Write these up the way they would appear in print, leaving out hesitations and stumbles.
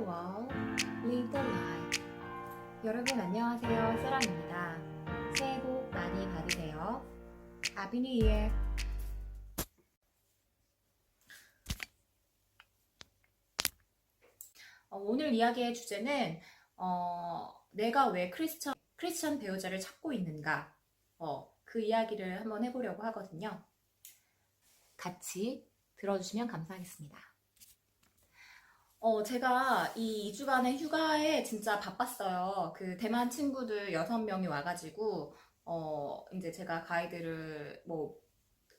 world, live the life. 여러분 안녕하세요. 세랑입니다. 새해 복 많이 받으세요. Happy New Year. 오늘 이야기의 주제는 내가 왜 크리스천 배우자를 찾고 있는가, 그 이야기를 한번 해보려고 하거든요. 같이 들어주시면 감사하겠습니다. 제가 이 2주간의 휴가에 진짜 바빴어요. 그 대만 친구들 6명이 와가지고, 이제 제가 가이드를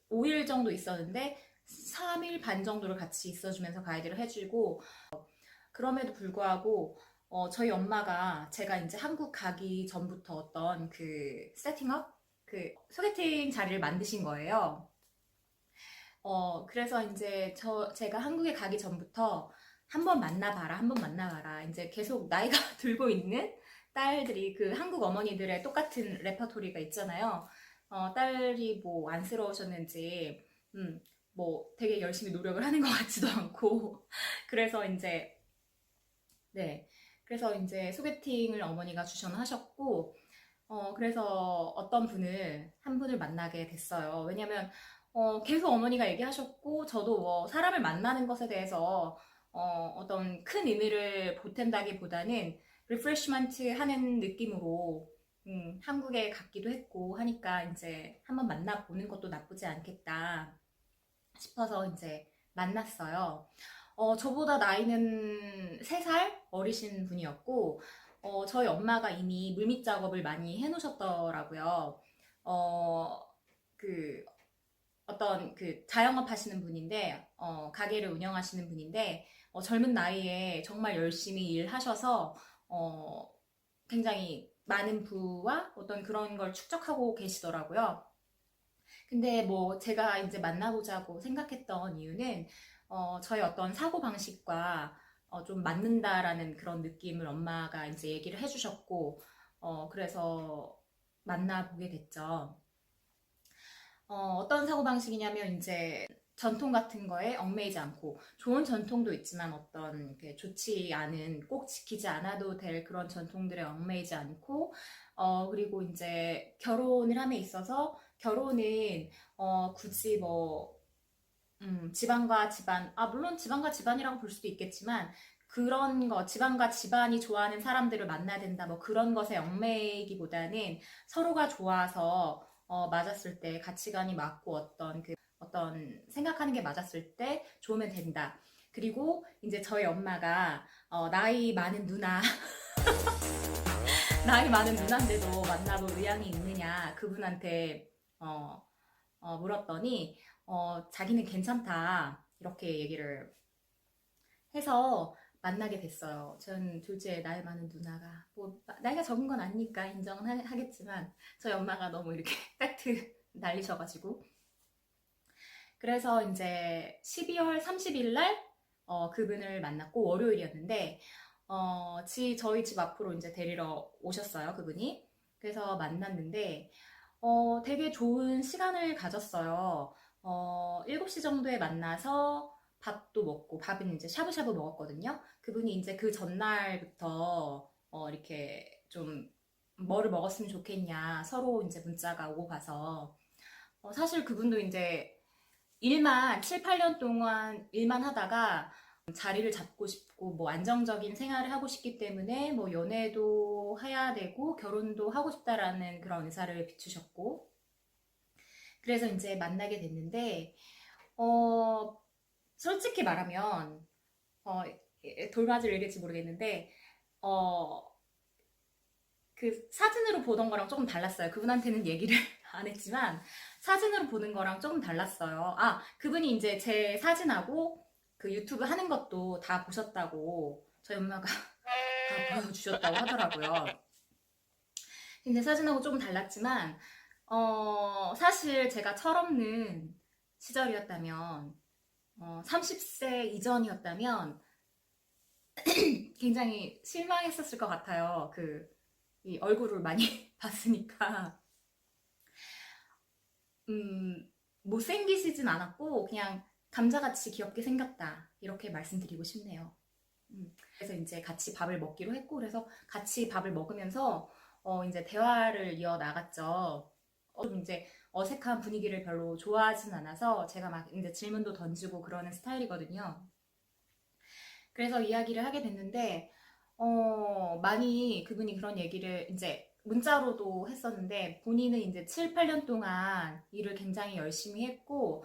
5일 정도 있었는데, 3일 반 정도를 같이 있어주면서 가이드를 해주고, 그럼에도 불구하고, 저희 엄마가 제가 이제 한국 가기 전부터 어떤 그 세팅업? 그 소개팅 자리를 만드신 거예요. 그래서 이제 제가 한국에 가기 전부터 한번 만나봐라, 한번 만나봐라. 이제 계속 나이가 들고 있는 딸들이 그 한국 어머니들의 똑같은 레퍼토리가 있잖아요. 딸이 뭐 안쓰러우셨는지, 뭐 되게 열심히 노력을 하는 것 같지도 않고. 그래서 이제, 네. 그래서 이제 소개팅을 어머니가 주선하셨고, 그래서 어떤 분을, 한 분을 만나게 됐어요. 왜냐면, 계속 어머니가 얘기하셨고, 저도 사람을 만나는 것에 대해서, 어떤 큰 의미를 보탠다기보다는, 리프레시먼트 하는 느낌으로, 한국에 갔기도 했고 하니까, 이제 한번 만나보는 것도 나쁘지 않겠다 싶어서 이제 만났어요. 저보다 나이는 3살 어리신 분이었고, 저희 엄마가 이미 물밑 작업을 많이 해놓으셨더라고요. 어, 그, 어떤 그 자영업 하시는 분인데, 가게를 운영하시는 분인데, 젊은 나이에 정말 열심히 일하셔서, 어, 굉장히 많은 부와 어떤 그런 걸 축적하고 계시더라고요. 근데 뭐 제가 이제 만나보자고 생각했던 이유는 저희 어떤 사고방식과 좀 맞는다라는 그런 느낌을 엄마가 이제 얘기를 해주셨고, 그래서 만나보게 됐죠. 어떤 사고방식이냐면 이제 전통 같은 거에 얽매이지 않고, 좋은 전통도 있지만 어떤 좋지 않은, 꼭 지키지 않아도 될 그런 전통들에 얽매이지 않고, 그리고 이제 결혼을 함에 있어서 결혼은 굳이 뭐 집안과 집안, 물론 집안과 집안이라고 볼 수도 있겠지만, 그런 거, 집안과 집안이 좋아하는 사람들을 만나야 된다, 뭐 그런 것에 얽매이기보다는 서로가 좋아서, 맞았을 때 가치관이 맞고 어떤 생각하는 게 맞았을 때 좋으면 된다. 그리고 이제 저희 엄마가, 나이 많은 누나, 나이 많은 누나인데도 만나볼 의향이 있느냐, 그분한테, 어, 물었더니, 자기는 괜찮다. 이렇게 얘기를 해서 만나게 됐어요. 전 둘째 나이 많은 누나가, 뭐, 나이가 적은 건 아니니까 인정은 하겠지만, 저희 엄마가 너무 이렇게 팩트 날리셔가지고. 그래서 이제 12월 30일 날, 그분을 만났고, 월요일이었는데, 저희 집 앞으로 이제 데리러 오셨어요, 그분이. 그래서 만났는데, 되게 좋은 시간을 가졌어요. 7시 정도에 만나서 밥도 먹고, 밥은 이제 샤브샤브 먹었거든요. 그분이 이제 그 전날부터, 이렇게 좀, 뭐를 먹었으면 좋겠냐, 서로 이제 문자가 오고 가서, 사실 그분도 이제 일만, 7, 8년 동안 일만 하다가 자리를 잡고 싶고, 뭐 안정적인 생활을 하고 싶기 때문에, 뭐 연애도 해야 되고, 결혼도 하고 싶다라는 그런 의사를 비추셨고, 그래서 이제 만나게 됐는데, 어, 솔직히 말하면, 어, 돌맞을 일일지 모르겠는데, 어, 그 사진으로 보던 거랑 조금 달랐어요. 그분한테는 얘기를 안 했지만, 사진으로 보는 거랑 조금 달랐어요. 그분이 이제 제 사진하고 그 유튜브 하는 것도 다 보셨다고 저희 엄마가 다 보여주셨다고 하더라고요. 근데 사진하고 조금 달랐지만, 사실 제가 철없는 시절이었다면, 30세 이전이었다면 굉장히 실망했었을 것 같아요. 이 얼굴을 많이 봤으니까. 못생기시진 않았고, 그냥 감자같이 귀엽게 생겼다. 이렇게 말씀드리고 싶네요. 그래서 이제 같이 밥을 먹기로 했고, 그래서 같이 밥을 먹으면서 이제 대화를 이어 나갔죠. 좀 이제 어색한 분위기를 별로 좋아하진 않아서 제가 막 이제 질문도 던지고 그러는 스타일이거든요. 그래서 이야기를 하게 됐는데, 많이 그분이 그런 얘기를 이제 문자로도 했었는데, 본인은 이제 7, 8년 동안 일을 굉장히 열심히 했고,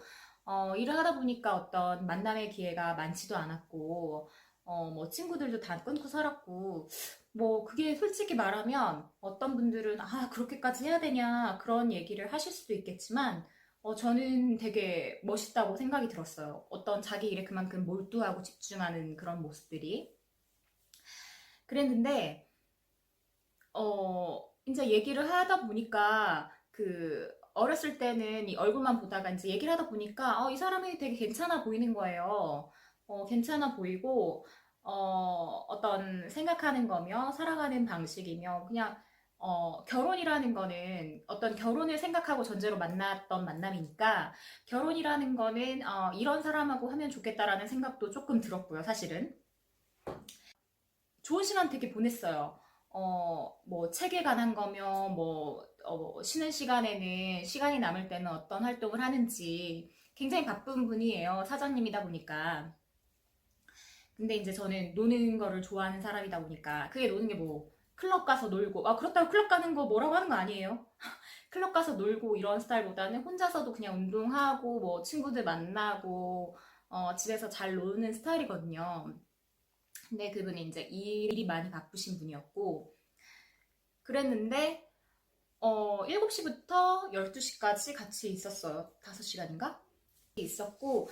일을 하다 보니까 어떤 만남의 기회가 많지도 않았고, 뭐 친구들도 다 끊고 살았고, 뭐 그게 솔직히 말하면 어떤 분들은 아, 그렇게까지 해야 되냐, 그런 얘기를 하실 수도 있겠지만, 저는 되게 멋있다고 생각이 들었어요. 어떤 자기 일에 그만큼 몰두하고 집중하는 그런 모습들이. 그랬는데, 이제 얘기를 하다 보니까, 어렸을 때는 이 얼굴만 보다가 이제 얘기를 하다 보니까, 이 사람이 되게 괜찮아 보이는 거예요. 괜찮아 보이고, 어떤 생각하는 거며, 살아가는 방식이며, 그냥, 결혼이라는 거는 어떤 결혼을 생각하고 전제로 만났던 만남이니까, 결혼이라는 거는, 이런 사람하고 하면 좋겠다라는 생각도 조금 들었고요, 사실은. 좋은 시간 되게 보냈어요. 뭐, 책에 관한 거며, 쉬는 시간에는, 시간이 남을 때는 어떤 활동을 하는지, 굉장히 바쁜 분이에요. 사장님이다 보니까. 근데 이제 저는 노는 거를 좋아하는 사람이다 보니까, 그게 노는 게 뭐, 클럽 가서 놀고, 그렇다고 클럽 가는 거 뭐라고 하는 거 아니에요? 클럽 가서 놀고 이런 스타일보다는 혼자서도 그냥 운동하고, 뭐, 친구들 만나고, 집에서 잘 노는 스타일이거든요. 근데 그분이 이제 일이 많이 바쁘신 분이었고, 그랬는데, 7시부터 12시까지 같이 있었어요. 5시간인가? 있었고,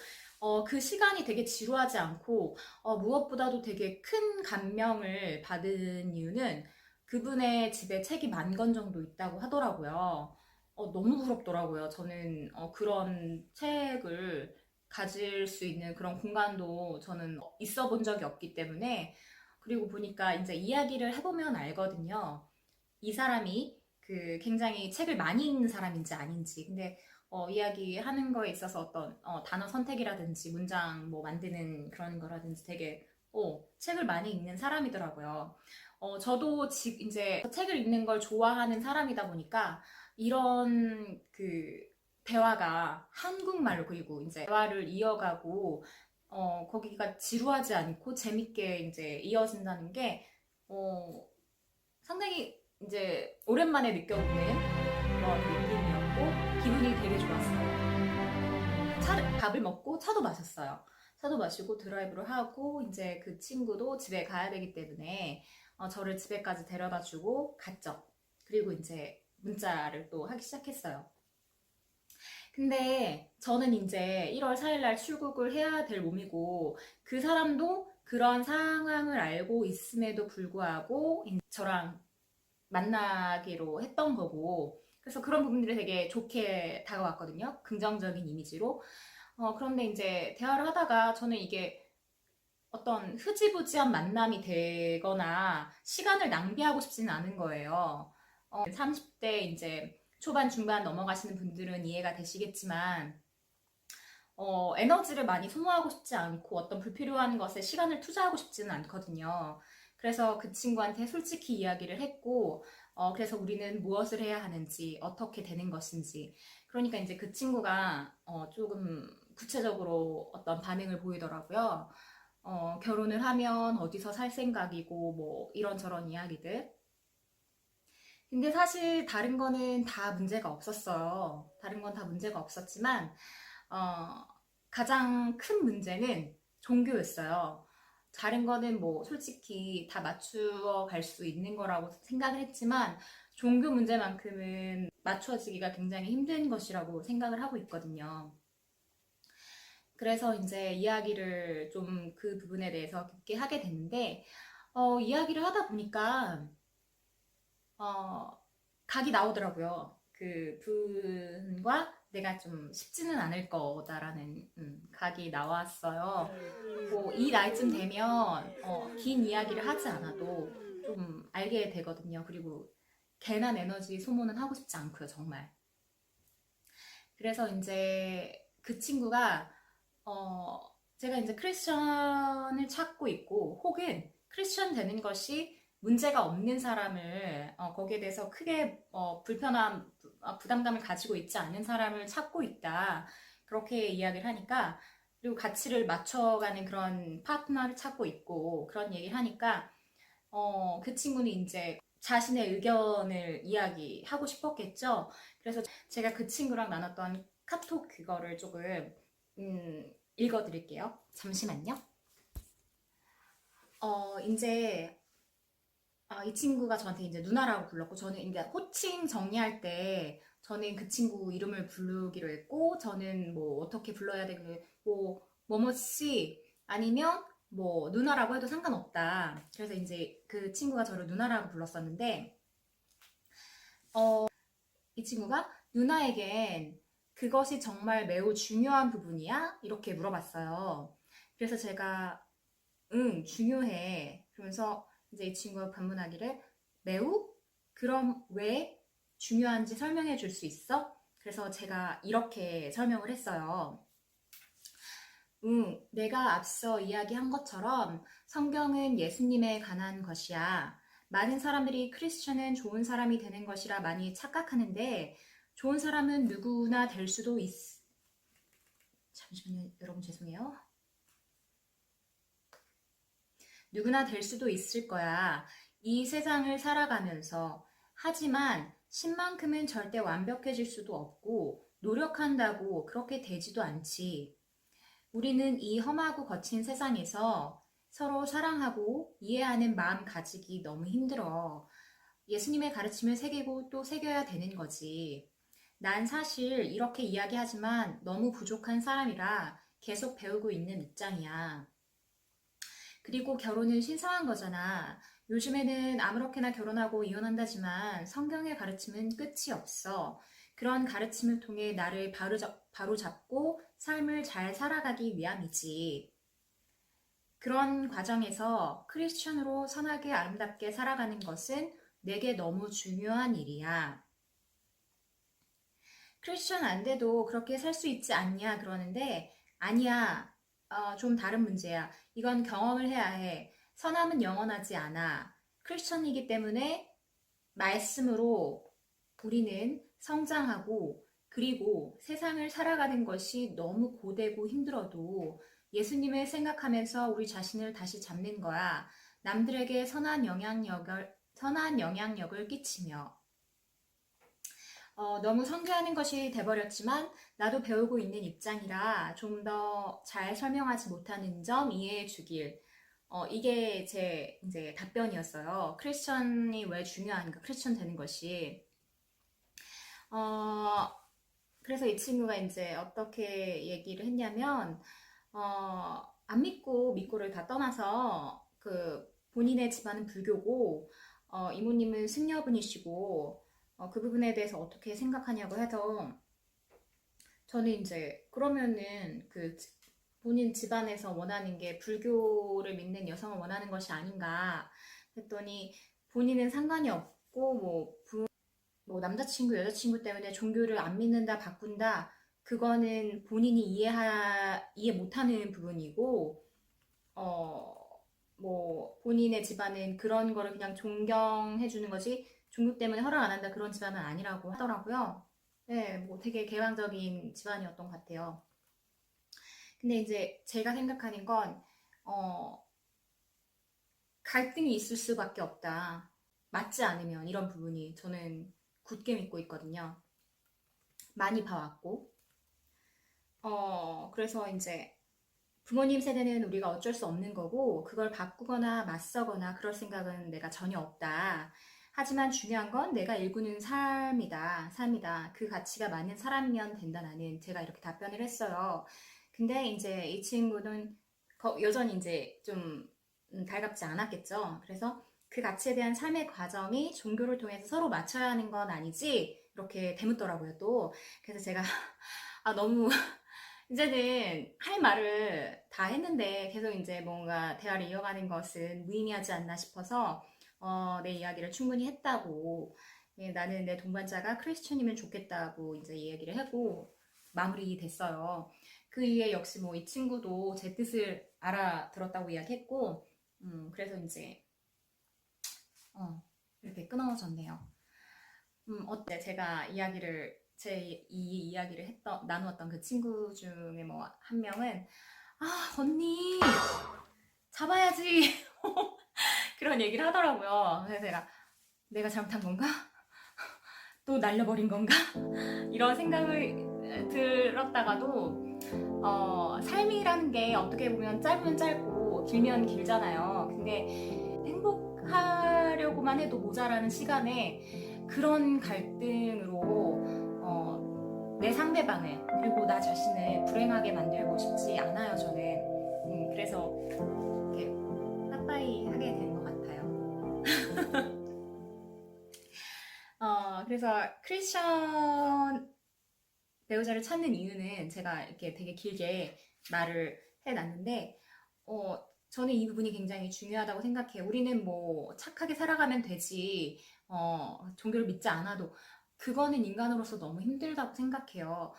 그 시간이 되게 지루하지 않고, 무엇보다도 되게 큰 감명을 받은 이유는 그분의 집에 책이 10,000권 정도 있다고 하더라고요. 너무 부럽더라고요. 저는 그런 책을 가질 수 있는 그런 공간도 저는 있어 본 적이 없기 때문에, 그리고 보니까 이제 이야기를 해보면 알거든요. 이 사람이 굉장히 책을 많이 읽는 사람인지 아닌지. 근데 이야기하는 거에 있어서 어떤 단어 선택이라든지 문장 뭐 만드는 그런 거라든지 되게 책을 많이 읽는 사람이더라고요. 저도 이제 책을 읽는 걸 좋아하는 사람이다 보니까 이런 대화가 한국말로, 그리고 이제 대화를 이어가고 거기가 지루하지 않고 재밌게 이제 이어진다는 게 상당히 이제 오랜만에 느껴보는 그런 느낌이었고 기분이 되게 좋았어요. 밥을 먹고 차도 마셨어요. 차도 마시고 드라이브를 하고 이제 그 친구도 집에 가야 되기 때문에 저를 집에까지 데려다 주고 갔죠. 그리고 이제 문자를 또 하기 시작했어요. 근데 저는 이제 1월 4일 날 출국을 해야 될 몸이고 그 사람도 그런 상황을 알고 있음에도 불구하고 저랑 만나기로 했던 거고, 그래서 그런 부분들이 되게 좋게 다가왔거든요. 긍정적인 이미지로. 그런데 이제 대화를 하다가 저는 이게 어떤 흐지부지한 만남이 되거나 시간을 낭비하고 싶지는 않은 거예요. 30대 이제 초반, 중반 넘어가시는 분들은 이해가 되시겠지만, 에너지를 많이 소모하고 싶지 않고 어떤 불필요한 것에 시간을 투자하고 싶지는 않거든요. 그래서 그 친구한테 솔직히 이야기를 했고, 그래서 우리는 무엇을 해야 하는지, 어떻게 되는 것인지. 그러니까 이제 그 친구가 조금 구체적으로 어떤 반응을 보이더라고요. 결혼을 하면 어디서 살 생각이고, 뭐 이런저런 이야기들. 근데 사실 다른 거는 다 문제가 없었어요. 다른 건 다 문제가 없었지만, 어, 가장 큰 문제는 종교였어요. 다른 거는 뭐 솔직히 다 맞추어 갈 수 있는 거라고 생각을 했지만, 종교 문제만큼은 맞춰지기가 굉장히 힘든 것이라고 생각을 하고 있거든요. 그래서 이제 이야기를 좀 그 부분에 대해서 깊게 하게 됐는데, 이야기를 하다 보니까 어, 각이 나오더라고요. 그 분과 내가 좀 쉽지는 않을 거다라는 각이 나왔어요. 뭐 이 나이쯤 되면 긴 이야기를 하지 않아도 좀 알게 되거든요. 그리고 괜한 에너지 소모는 하고 싶지 않고요, 정말. 그래서 이제 그 친구가 제가 이제 크리스천을 찾고 있고, 혹은 크리스천 되는 것이 문제가 없는 사람을, 거기에 대해서 크게 부담감을 가지고 있지 않은 사람을 찾고 있다. 그렇게 이야기를 하니까, 그리고 가치를 맞춰가는 그런 파트너를 찾고 있고, 그런 얘기를 하니까, 그 친구는 이제 자신의 의견을 이야기하고 싶었겠죠. 그래서 제가 그 친구랑 나눴던 카톡 그거를 조금 읽어드릴게요. 잠시만요. 이제 이 친구가 저한테 이제 누나라고 불렀고, 저는 이제 호칭 정리할 때 저는 그 친구 이름을 부르기로 했고, 저는 뭐 어떻게 불러야 되고, 뭐 뭐뭐씨 아니면 뭐 누나라고 해도 상관없다. 그래서 이제 그 친구가 저를 누나라고 불렀었는데, 이 친구가 누나에겐 그것이 정말 매우 중요한 부분이야? 이렇게 물어봤어요. 그래서 제가 응, 중요해. 그러면서 이제 이 친구가 반문하기를 매우? 그럼 왜 중요한지 설명해 줄 수 있어? 그래서 제가 이렇게 설명을 했어요. 응, 내가 앞서 이야기한 것처럼 성경은 예수님에 관한 것이야. 많은 사람들이 크리스천은 좋은 사람이 되는 것이라 많이 착각하는데 좋은 사람은 누구나 될 수도 잠시만요, 여러분 죄송해요. 누구나 될 수도 있을 거야. 이 세상을 살아가면서. 하지만 신만큼은 절대 완벽해질 수도 없고 노력한다고 그렇게 되지도 않지. 우리는 이 험하고 거친 세상에서 서로 사랑하고 이해하는 마음 가지기 너무 힘들어. 예수님의 가르침을 새기고 또 새겨야 되는 거지. 난 사실 이렇게 이야기하지만 너무 부족한 사람이라 계속 배우고 있는 입장이야. 그리고 결혼은 신성한 거잖아. 요즘에는 아무렇게나 결혼하고 이혼한다지만 성경의 가르침은 끝이 없어. 그런 가르침을 통해 나를 바로 잡고 삶을 잘 살아가기 위함이지. 그런 과정에서 크리스천으로 선하게 아름답게 살아가는 것은 내게 너무 중요한 일이야. 크리스천 안 돼도 그렇게 살 수 있지 않냐 그러는데 아니야. 좀 다른 문제야. 이건 경험을 해야 해. 선함은 영원하지 않아. 크리스천이기 때문에 말씀으로 우리는 성장하고 그리고 세상을 살아가는 것이 너무 고되고 힘들어도 예수님을 생각하면서 우리 자신을 다시 잡는 거야. 남들에게 선한 영향력을 끼치며. 너무 성취하는 것이 돼버렸지만 나도 배우고 있는 입장이라 좀 더 잘 설명하지 못하는 점 이해해 주길. 이게 제 이제 답변이었어요. 크리스천이 왜 중요한가? 크리스천 되는 것이. 어, 그래서 이 친구가 이제 어떻게 얘기를 했냐면, 안 믿고 믿고를 다 떠나서 그 본인의 집안은 불교고, 이모님은 승려분이시고, 그 부분에 대해서 어떻게 생각하냐고 해서 저는 이제 그러면은 그 본인 집안에서 원하는 게 불교를 믿는 여성을 원하는 것이 아닌가 했더니 본인은 상관이 없고 뭐 남자친구 여자친구 때문에 종교를 안 믿는다 바꾼다 그거는 본인이 이해 못하는 부분이고 어 뭐 본인의 집안은 그런 거를 그냥 존경해 주는 거지 종교 때문에 허락 안 한다 그런 집안은 아니라고 하더라고요. 네, 뭐 되게 개방적인 집안이었던 것 같아요. 근데 이제 제가 생각하는 건 어, 갈등이 있을 수밖에 없다. 맞지 않으면 이런 부분이 저는 굳게 믿고 있거든요. 많이 봐왔고. 그래서 이제 부모님 세대는 우리가 어쩔 수 없는 거고, 그걸 바꾸거나 맞서거나 그럴 생각은 내가 전혀 없다. 하지만 중요한 건 내가 일구는 삶이다. 삶이다. 그 가치가 맞는 사람이면 된다. 나는 제가 이렇게 답변을 했어요. 근데 이제 이 친구는 여전히 이제 좀 달갑지 않았겠죠. 그래서 그 가치에 대한 삶의 과정이 종교를 통해서 서로 맞춰야 하는 건 아니지? 이렇게 되묻더라고요, 또. 그래서 제가, 너무 이제는 할 말을 다 했는데 계속 이제 뭔가 대화를 이어가는 것은 무의미하지 않나 싶어서 내 이야기를 충분히 했다고 예, 나는 내 동반자가 크리스천이면 좋겠다고 이제 이야기를 하고 마무리됐어요. 그 이후에 역시 뭐 이 친구도 제 뜻을 알아들었다고 이야기했고, 그래서 이제 이렇게 끊어졌네요. 어때? 제가 이 이야기를 나누었던 그 친구 중에 뭐 한 명은, 아, 언니, 잡아야지. 그런 얘기를 하더라고요. 그래서 내가 잘못한 건가? 또 날려버린 건가? 이런 생각을 들었다가도, 삶이라는 게 어떻게 보면 짧으면 짧고 길면 길잖아요. 근데 행복하려고만 해도 모자라는 시간에 그런 갈등으로 내 상대방을 그리고 나 자신을 불행하게 만들고 싶지 않아요, 저는. 그래서 이렇게 빠빠이 하게 된 것 같아요. 그래서 크리스천 배우자를 찾는 이유는 제가 이렇게 되게 길게 말을 해놨는데, 저는 이 부분이 굉장히 중요하다고 생각해요. 우리는 뭐 착하게 살아가면 되지, 종교를 믿지 않아도 그거는 인간으로서 너무 힘들다고 생각해요.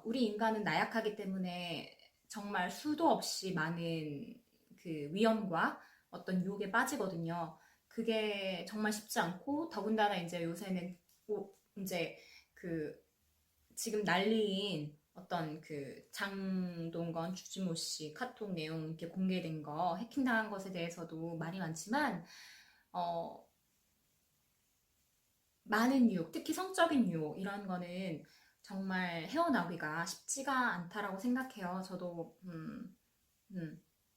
우리 인간은 나약하기 때문에 정말 수도 없이 많은 그 위험과 어떤 유혹에 빠지거든요. 그게 정말 쉽지 않고, 더군다나 이제 요새는 이제 그 지금 난리인 어떤 그 장동건, 주지모 씨 카톡 내용 이렇게 공개된 거, 해킹당한 것에 대해서도 말이 많지만, 어, 많은 유혹, 특히 성적인 유혹, 이런 거는 정말 헤어나오기가 쉽지가 않다라고 생각해요. 저도,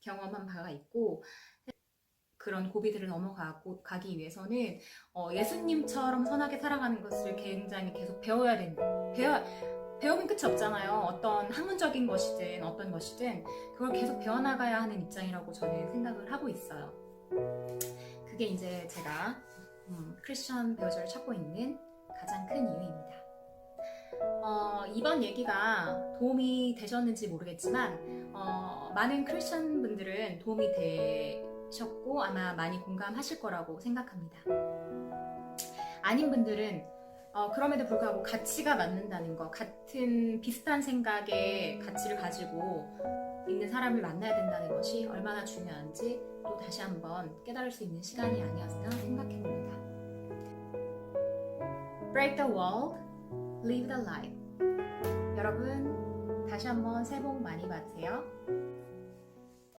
경험한 바가 있고, 그런 고비들을 가기 위해서는 예수님처럼 선하게 살아가는 것을 굉장히 계속 배워야 된다. 배우면 끝이 없잖아요. 어떤 학문적인 것이든 어떤 것이든 그걸 계속 배워나가야 하는 입장이라고 저는 생각을 하고 있어요. 그게 이제 제가 크리스천 배우자를 찾고 있는 가장 큰 이유입니다. 이번 얘기가 도움이 되셨는지 모르겠지만 많은 크리스천 분들은 도움이 되셨고 아마 많이 공감하실 거라고 생각합니다. 아닌 분들은 그럼에도 불구하고 가치가 맞는다는 거, 같은 비슷한 생각의 가치를 가지고 있는 사람을 만나야 된다는 것이 얼마나 중요한지 또 다시 한번 깨달을 수 있는 시간이 아니었나 생각해봅니다. Break the wall, live the life. 여러분 다시 한번 새해 복 많이 받으세요.